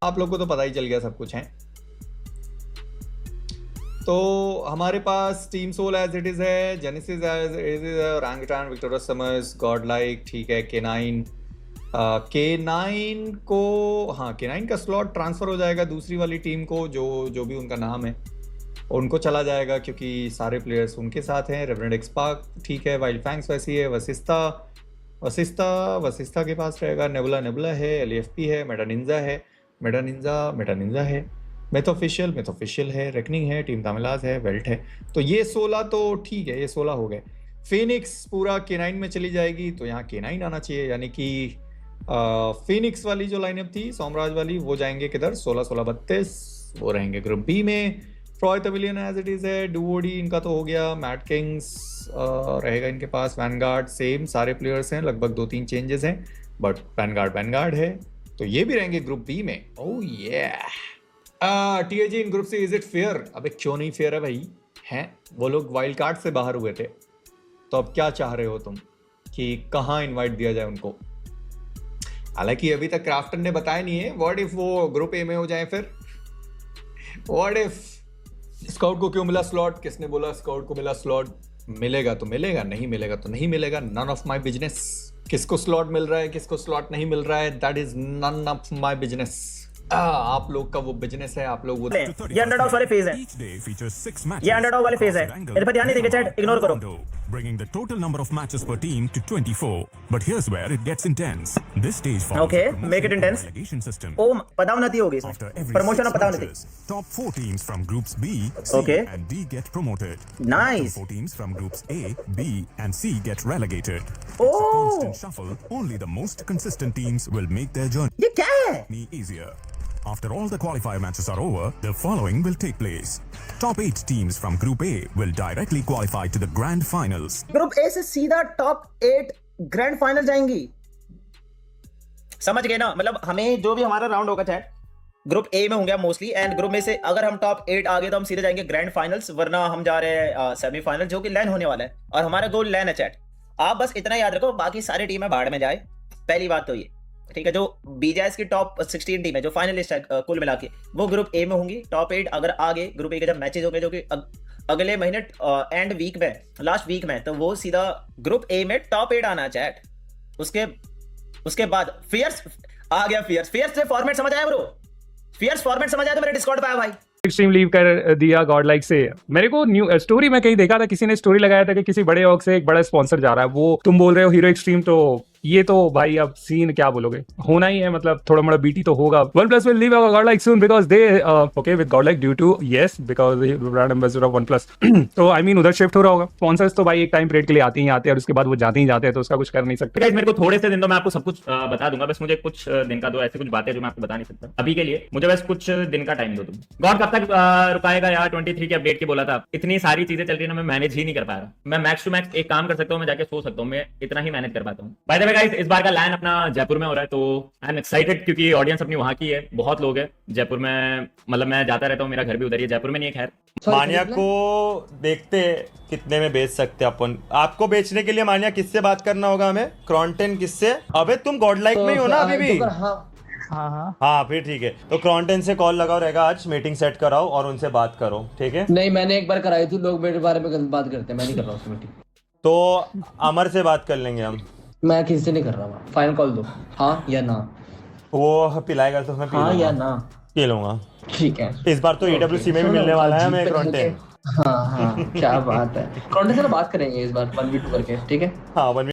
आप लोग को तो पता ही चल गया सब कुछ है। तो हमारे पास team Soul as it is है, Genesis as it is, Orangutan, Victorious Summers, Godlike, ठीक है, K9। K9 को, हाँ K9 का स्लॉट ट्रांसफर हो जाएगा दूसरी वाली टीम को, जो भी उनका नाम है उनको चला जाएगा, क्योंकि सारे प्लेयर्स उनके साथ हैं। रेवरेंड एक्सपार्क, ठीक है, वाइल्ड फैंग्स वैसी है, वशिस्ता के पास रहेगा, नेबुला है, LFP है, मेटा निंजा है, मेथोफिशियल है, रेकनिंग है, टीम तामिलाज है, वेल्ट है। तो ये 16 तो ठीक है, ये 16 हो गए। फिनिक्स पूरा K9 में चली जाएगी, तो यहाँ K9 आना चाहिए, यानी कि फिनिक्स वाली जो लाइनअप थी सोमराज वाली, वो जाएंगे किधर, 16-32, वो रहेंगे ग्रुप बी में। Troy pavilion as it is है, डुओडी इनका तो हो गया, मैट किंग्स रहेगा इनके पास, वैनगार्ड सेम सारे प्लेयर्स हैं, लगभग 2-3 चेंजेस हैं, बट वैनगार्ड है, तो ये भी रहेंगे ग्रुप बी में। ओह ये TAG in group C, is it fair? अबे क्यों नहीं फेयर है भाई, हैं वो लोग वाइल्ड कार्ड से बाहर हुए थे, तो अब क्या चाह रहे हो तुम कि कहाँ इनवाइट दिया जाए उनको? हालांकि अभी तक क्राफ्टन ने बताया नहीं है, व्हाट इफ वो ग्रुप ए में हो जाए, फिर व्हाट इफ स्काउट को क्यों मिला स्लॉट, किसने बोला स्काउट को मिला स्लॉट? मिलेगा तो मिलेगा, नहीं मिलेगा तो नहीं मिलेगा, नन ऑफ माई बिजनेस। किसको स्लॉट मिल रहा है, किसको स्लॉट नहीं मिल रहा है, that is none of my business. आप लोग का वो बिजनेस है, आप लोग वो। ये अंडरडॉग वाले फेज है, ये अंडरडॉग वाले फेज है, इस पर ध्यान नहीं देंगे, चैट इग्नोर करो। Bringing the total number of matches per team to 24. But here's where it gets intense. This stage follows Okay, the make it intense. relegation system. ओ पदावनति होगी इसमें, After every प्रमोशन 6 और पदावनति। matches, top 4 teams from groups B, C Okay. and D get promoted. Nice. 4 teams from groups A, B and C get relegated. Oh. It's a constant shuffle. Only the most consistent teams will make their ये क्या है? journey easier. After all the qualifier matches are over, the following will take place. Top 8 teams from Group A will directly qualify to the Grand Finals. Group A से सीधा top 8 grand final जाएंगी, समझ गए ना? मतलब हमें जो भी हमारा राउंड होगा चैट, ग्रुप ए में होंगे मोस्टली, एंड ग्रुप में से अगर हम टॉप 8 आ गए तो हम सीधे जाएंगे ग्रैंड फाइनल्स, वरना हम जा रहे हैं सेमीफाइनल, जो कि लैन होने वाला है, और हमारा गोल लैन है चैट। आप बस इतना याद रखो, बाकी सारी टीमें बाहर में जाए, पहली बात तो ये, ठीक है। जो बीजेएस की टॉप 16 टीम है, जो फाइनलिस्ट है कुल मिला के, वो ग्रुप ए में होंगी। टॉप 8 अगर आगे ग्रुप ए के जब मैचेस होंगे, जो कि अगले महीने एंड वीक में, लास्ट वीक में, तो वो सीधा ग्रुप ए में टॉप 8 आना चैट। उसके बाद फियर्स आ गया, फियर्स से फॉर्मेट समझ आया ब्रो? फियर्स फॉर्मेट समझ आया तो मेरे डिस्कॉर्ड पे आया भाई। स्ट्रीम लीव कर दिया गॉड लाइक से। मेरे को न्यू स्टोरी में कहीं देखा था, किसी ने स्टोरी लगाया था कि किसी बड़े ऑर्ग से एक बड़ा स्पॉन्सर जा रहा है, वो तुम बोल रहे हो हीरो एक्सट्रीम, तो ये तो भाई अब सीन क्या बोलोगे, होना ही है, मतलब थोड़ा मोड़ा बीटी तो होगा। OnePlus will leave god like soon because they okay with god like due to yes because brand ambassador of OnePlus। तो आई मीन उधर शिफ्ट हो रहा होगा। स्पॉन्सर्स तो भाई एक टाइम पीरियड के लिए आते ही आते हैं और उसके बाद वो जाते ही जाते हैं, तो उसका कुछ कर नहीं सकते। मेरे को थोड़े से दिन तो मैं आपको सब कुछ बता दूंगा, बस मुझे कुछ दिन का दो, ऐसे कुछ बातें जो मैं आपको बता नहीं सकता अभी के लिए, मुझे बस कुछ दिन का टाइम दो तुम। गॉड कब तक रुकाएगा यार? 23 के अपडेट के बोला था, इतनी सारी चीजें चल रही है ना, मैं मैनेज ही नहीं कर पा रहा। मैं मैक्स टू मैक्स एक काम कर सकता हूँ, मैं जाके सो सकता हूँ, मैं इतना ही मैनेज कर पाता हूँ। बाय द वे गाइस, इस बार का लैन अपना जयपुर में हो रहा है, तो आई एम एक्साइटेड, क्योंकि ऑडियंस अपनी वहां की है, बहुत लोग हैं जयपुर में, मतलब मैं जाता रहता हूँ, मेरा घर भी उधर ही है, जयपुर में नहीं है। खैर मानिया को देखते कितने में बेच सकते हैं अपन। आपको बेचने के लिए मानिया किससे बात करना होगा हमें? क्रॉन्टेन किससे? अबे तुम गॉड लाइक में ही हो ना अभी भी? हाँ फिर ठीक है, तो क्रॉन्टेन से कॉल लगाओ रहेगा, आज मीटिंग सेट कराओ और उनसे बात करो, ठीक है? नहीं, मैंने एक बार कराई थी, लोग मेरे बारे में गलत बात करते हैं, मैं नहीं कर रहा उसकी मीटिंग। तो अमर से बात कर लेंगे हम। मैं किसी से नहीं कर रहा, फाइनल कॉल दो, हाँ या ना। वो पिलाएगा तो मैं हाँ या ना पी लूंगा, ठीक है। इस बार तो EWC में भी मिलने वाला है हमें क्रॉन्टेन। हाँ क्या बात है, क्रॉन्टेन से बात करेंगे इस बार 1v2 करके, ठीक है? हाँ 1v2